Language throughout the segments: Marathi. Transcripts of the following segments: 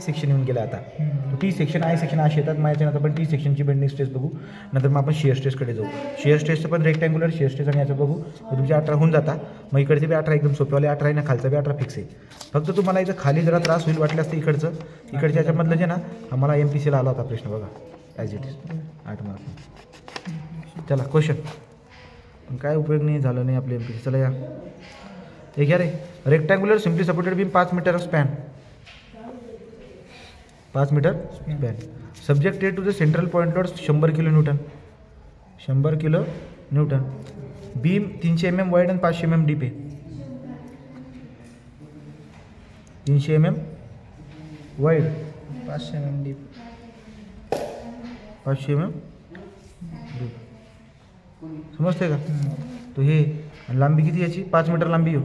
सेक्शन येऊन गेला आता. टी सेक्शन आय सेक्शन असे येतात. माझ्यानंतर आपण टी सेक्शनची बेंडिंग स्ट्रेस बघू. नंतर मग आपण शिअर स्ट्रेसकडे जाऊ. शिअर स्ट्रेसचं पण रेक्टँग्युलर शिअर स्ट्रेस आणि याचं बघू. मग तुमचे 18 होऊन जाता. मग इकडचे बी 18 एकदम सोपेवाले 18 आहे ना, खालचा बी 18 फिक्स आहे. फक्त तुम्हाला इथं खाली जरा त्रास होईल वाटलं असतं इकडचं. इकडच्या याच्यामधलं जे ना आम्हाला MPCला आला होता प्रश्न बघा. As it is 8 mark. चला क्वेश्चन. पण काय उपयोग नाही झालं नाही आपले MPC. चला या एक घ्या रे. Rectangular simply supported beam 5 metre span. 5 metre span. Subjected to the central point load 100 kilo newton. 100 kilo newton. Beam 300 mm wide आणि 500 mm डीप आहे. 300 mm wide 500 mm deep. 500 mm deep. समजते का? तो हे लांबी किती याची? 5 मीटर लांबी हो.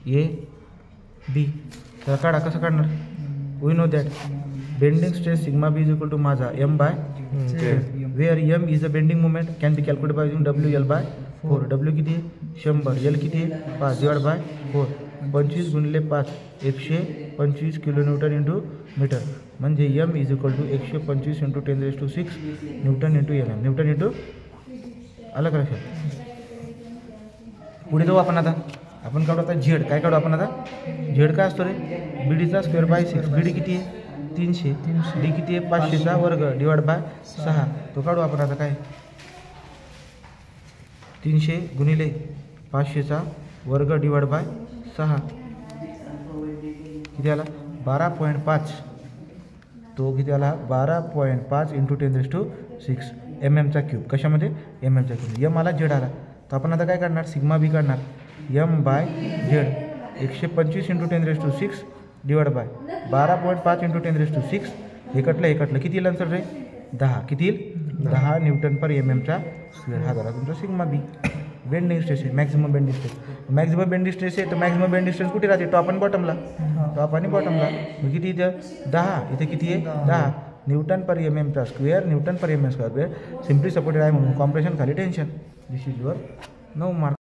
A B. त्याला काढा. कसं काढणार? We know that bending stress sigma B is equal to माझा M by where M is a bending movement can be calculate by using WL/4. W किती आहे? 100. L किती आहे? 5 डिवाइड बाय 4. 25 गुणिले 5 125 किलो न्यूटन इंटू मीटर. म्हणजे M is equal to 125 into 10⁶ newton into MM. Newton into आलं का लक्षात? पुढे जाऊ आपण आता. आपण काढू आता झेड. काय काढू आपण आता? झेड काय असतो रे? BDचा स्क्वेअर बाय 6. BD किती आहे? 300. D किती आहे? 500चा वर्ग डिवाइड बाय 6. तो काढू आपण आता. काय 300 गुणिले 500चा वर्ग डिवाइड बाय 6 किती आला? 12.5. तो किती आला? 12.5 इंटू 10⁶ MM चा क्यूब. कशामध्ये? MM चा क्यूब. M आला, झेड आला. तर आपण आता काय करणार? सिग्मा बी काढणार. M bye Z 125 into 10⁶ divide by 12.5 into 10⁶. हे कटलं किती येईल आन्सर रे? 10. किती येईल? 10 न्यूटन पर MM चा स्क्वेअर. हा झाला तुमचा सिग्मा बी. बेंडिंग स्ट्रेस आहे. Maximum bending stress. Maximum bending stress आहे तर मॅक्झिमम बेंडिंग स्ट्रेस कुठे राहते? टॉप आणि बॉटमला. टॉप आणि बॉटमला. मग किती इथं? 10. इथे किती आहे? 10 न्यूटन पर MM चा स्क्वेअर. न्यूटन पर MM स्क्वेअर सिम्पली सपोर्टेड आहे म्हणून कॉम्प्रेशन खाली tension. This is your 9 mark.